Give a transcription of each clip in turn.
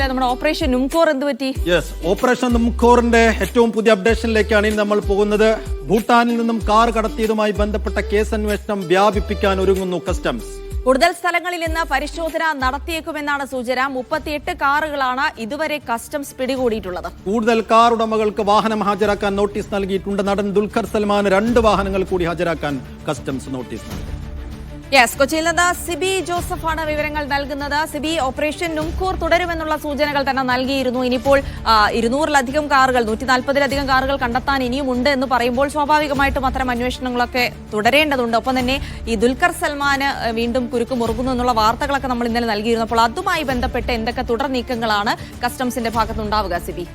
സുജീല, നമ്മുടെ ഓപ്പറേഷൻ നുംകോർ എന്ത് പറ്റി? ഓപ്പറേഷൻ നുംകോറിന്റെ ഏറ്റവും പുതിയ അപ്ഡേഷനിലേക്കാണ് ഇനി നമ്മൾ പോകുന്നത്. ഭൂട്ടാനിൽ നിന്നും കാർ കടത്തിയതുമായി ബന്ധപ്പെട്ട കേസ് അന്വേഷണം വ്യാപിപ്പിക്കാൻ ഒരുങ്ങുന്നു കസ്റ്റംസ്. കൂടുതൽ സ്ഥലങ്ങളിൽ ഇന്ന് പരിശോധന നടത്തിയേക്കുമെന്നാണ് സൂചന. 38 കാറുകളാണ് ഇതുവരെ കസ്റ്റംസ് പിടികൂടിയിട്ടുള്ളത്. കൂടുതൽ കാർ ഉടമകൾക്ക് വാഹനം ഹാജരാക്കാൻ നോട്ടീസ് നൽകിയിട്ടുണ്ട്. നടൻ ദുൽഖർ സൽമാൻ 2 വാഹനങ്ങൾ കൂടി ഹാജരാക്കാൻ കസ്റ്റംസ് നോട്ടീസ് നൽകി. കൊച്ചിയിൽ നിന്ന് സിബി ജോസഫാണ് വിവരങ്ങൾ നൽകുന്നത്. സിബി, ഓപ്പറേഷൻ നുംകോർ തുടരുമെന്നുള്ള സൂചനകൾ തന്നെ നൽകിയിരുന്നു. ഇനിയിപ്പോൾ 200-ലധികം കാറുകൾ, 140-ലധികം കാറുകൾ കണ്ടെത്താൻ ഇനിയുമുണ്ട് എന്ന് പറയുമ്പോൾ സ്വാഭാവികമായിട്ടും അത്തരം അന്വേഷണങ്ങളൊക്കെ തുടരേണ്ടതുണ്ട്. ഒപ്പം തന്നെ ഈ ദുൽഖർ സൽമാന് വീണ്ടും കുരുക്ക് മുറുകുന്നു എന്നുള്ള വാർത്തകളൊക്കെ നമ്മൾ ഇന്നലെ നൽകിയിരുന്നു. അപ്പോൾ അതുമായി ബന്ധപ്പെട്ട് എന്തൊക്കെ തുടർ നീക്കങ്ങളാണ് കസ്റ്റംസിന്റെ ഭാഗത്തുണ്ടാവുക സിബി?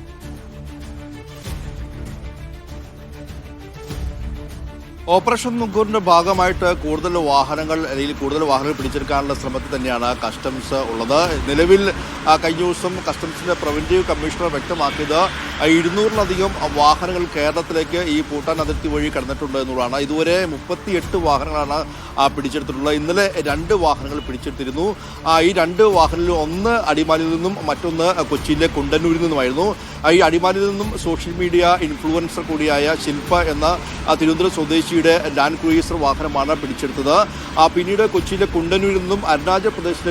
ഓപ്പറേഷൻ നുംകോറിന്റെ ഭാഗമായിട്ട് കൂടുതൽ വാഹനങ്ങൾ പിടിച്ചെടുക്കാനുള്ള ശ്രമത്തിൽ തന്നെയാണ് കസ്റ്റംസ് ഉള്ളത്. നിലവിൽ കഴിഞ്ഞ ദിവസം കസ്റ്റംസിന്റെ പ്രിവന്റീവ് കമ്മീഷണർ വ്യക്തമാക്കിയത് 200-ലധികം വാഹനങ്ങൾ കേരളത്തിലേക്ക് ഈ ഭൂട്ടാൻ അതിർത്തി വഴി കടന്നിട്ടുണ്ട് എന്നുള്ളതാണ്. ഇതുവരെ 38 വാഹനങ്ങളാണ് പിടിച്ചെടുത്തിട്ടുള്ളത്. ഇന്നലെ 2 വാഹനങ്ങൾ പിടിച്ചെടുത്തിരുന്നു. ഈ 2 വാഹനങ്ങളിൽ ഒന്ന് അടിമാലിയിൽ നിന്നും മറ്റൊന്ന് കൊച്ചിയിലെ കുണ്ടന്നൂരിൽ നിന്നുമായിരുന്നു. ഈ അടിമാലിയിൽ നിന്നും സോഷ്യൽ മീഡിയ ഇൻഫ്ലുവൻസർ കൂടിയായ ശില്പ എന്ന തിരുവനന്തപുരം സ്വദേശിയുടെ ലാൻഡ് ക്രൂയിസർ വാഹനമാണ് പിടിച്ചെടുത്തത്. പിന്നീട് കൊച്ചിയിലെ കുണ്ടന്നൂരിൽ നിന്നും അരുണാചൽ പ്രദേശിൽ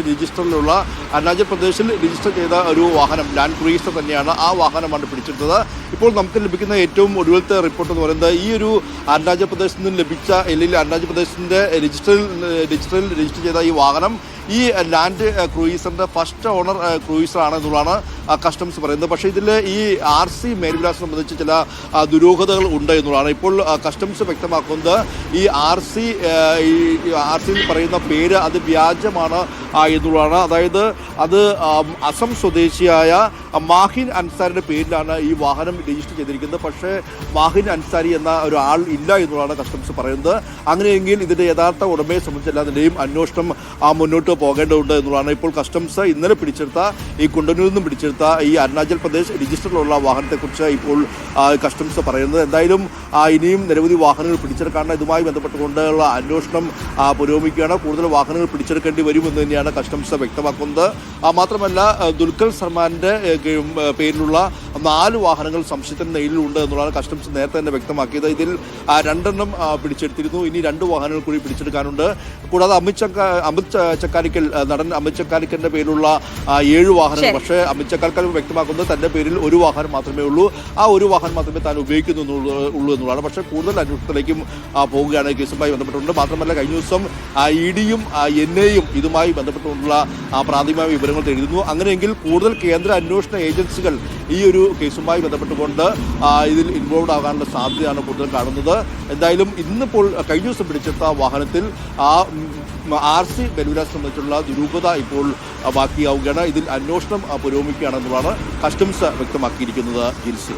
രജിസ്റ്റർ ചെയ്ത ഒരു വാഹനം ലാൻഡ് ക്രൂയിസർ തന്നെയാണ്. ആ വാഹനമാണ് പിടിച്ചെടുത്തത്. ഇപ്പോൾ നമുക്ക് ലഭിക്കുന്ന ഏറ്റവും ഒടുവിലത്തെ റിപ്പോർട്ട് എന്ന് പറയുന്നത് ഈ ഒരു അരുണാചൽ പ്രദേശിൽ നിന്നും ലഭിച്ച അരുണാചൽ പ്രദേശിന്റെ രജിസ്റ്ററിൽ രജിസ്റ്റർ ചെയ്ത ഈ വാഹനം ഈ ലാൻഡ് ക്രൂയിസറിന്റെ ഫസ്റ്റ് ഓണർ ക്രൂയിസർ ആണ് എന്നുള്ളതാണ് കസ്റ്റംസ് പറയുന്നത്. പക്ഷേ ഇതിൽ ഈ RC മേൽവിലാസം സംബന്ധിച്ച് ചില ദുരൂഹതകൾ ഉണ്ട് എന്നുള്ളതാണ് ഇപ്പോൾ കസ്റ്റംസ് വ്യക്തമാക്കുന്നത്. ഈ RC പറയുന്ന പേര് അത് വ്യാജമാണ് എന്നുള്ളതാണ്. അതായത് അത് അസം സ്വദേശിയായ മാഹിൻ അൻസാരിയുടെ പേരിലാണ് ഈ വാഹനം രജിസ്റ്റർ ചെയ്തിരിക്കുന്നത്. പക്ഷേ മാഹിൻ അൻസാരി എന്ന ഒരാൾ ഇല്ല എന്നുള്ളതാണ് കസ്റ്റംസ് പറയുന്നത്. അങ്ങനെയെങ്കിൽ ഇതിന്റെ യഥാർത്ഥ ഉടമയെ സംബന്ധിച്ച് എല്ലാതിൻ്റെയും അന്വേഷണം മുന്നോട്ട് പോകേണ്ടതുണ്ട് എന്നുള്ളതാണ് ഇപ്പോൾ കസ്റ്റംസ് ഇന്നലെ പിടിച്ചെടുത്ത ഈ കുണ്ടന്നൂരിൽ നിന്നും പിടിച്ചെടുത്ത ഈ അരുണാചൽ പ്രദേശ് രജിസ്റ്ററിലുള്ള വാഹനത്തെക്കുറിച്ച് ഇപ്പോൾ കസ്റ്റംസ് പറയുന്നത്. എന്തായാലും ഇനിയും നിരവധി വാഹനങ്ങൾ പിടിച്ചെടുക്കാണ്. ഇതുമായി ബന്ധപ്പെട്ടുകൊണ്ടുള്ള അന്വേഷണം പുരോഗമിക്കുകയാണ്. കൂടുതൽ വാഹനങ്ങൾ പിടിച്ചെടുക്കേണ്ടി വരുമെന്ന് തന്നെയാണ് കസ്റ്റംസ് വ്യക്തമാക്കുന്നത്. മാത്രമല്ല ദുൽഖർ സൽമാന്റെ പേരിലുള്ള 4 വാഹനങ്ങൾ സംശയത്തിന് നെയിലുണ്ട് എന്നുള്ളതാണ് കസ്റ്റംസ് നേരത്തെ തന്നെ വ്യക്തമാക്കിയത്. ഇതിൽ 2 എണ്ണം പിടിച്ചെടുത്തിരുന്നു. ഇനി 2 വാഹനങ്ങൾ കൂടി പിടിച്ചെടുക്കാനുണ്ട്. കൂടാതെ നടൻ അമിത് ചക്കാരിക്കലിന്റെ പേരിലുള്ള 7 വാഹനങ്ങൾ. പക്ഷേ അമിത് ചക്കാരിക്കൽ വ്യക്തമാക്കുന്നത് തന്റെ പേരിൽ 1 വാഹനം മാത്രമേ ഉള്ളൂ. ആ 1 വാഹനം മാത്രമേ താൻ ഉപയോഗിക്കുന്നുള്ളൂ എന്നുള്ളതാണ്. പക്ഷേ കൂടുതൽ അന്വേഷണത്തിലേക്കും പോവുകയാണ് കേസുമായി ബന്ധപ്പെട്ടുകൊണ്ട്. മാത്രമല്ല കഴിഞ്ഞ ദിവസം EDയും NIAയും ഇതുമായി ബന്ധപ്പെട്ടുകൊണ്ടുള്ള പ്രാഥമിക വിവരങ്ങൾ തേടുന്നു. അങ്ങനെയെങ്കിൽ കൂടുതൽ കേന്ദ്ര അന്വേഷണ ഏജൻസികൾ ഈ ഒരു കേസുമായി ബന്ധപ്പെട്ടുകൊണ്ട് ഇതിൽ ഇൻവോൾവ് ആകാനുള്ള സാധ്യതയാണ് കൂടുതൽ കാണുന്നത്. എന്തായാലും ഇന്നിപ്പോൾ കഴിഞ്ഞ ദിവസം പിടിച്ചെടുത്ത വാഹനത്തിൽ RC മേൽവിലാസം സംബന്ധിച്ചുള്ള ദുരൂഹത ഇപ്പോൾ ബാക്കിയാവുകയാണ്. ഇതിൽ അന്വേഷണം പുരോഗമിക്കുകയാണെന്നുള്ളതാണ് കസ്റ്റംസ് വ്യക്തമാക്കിയിരിക്കുന്നത്. ജിൽസി.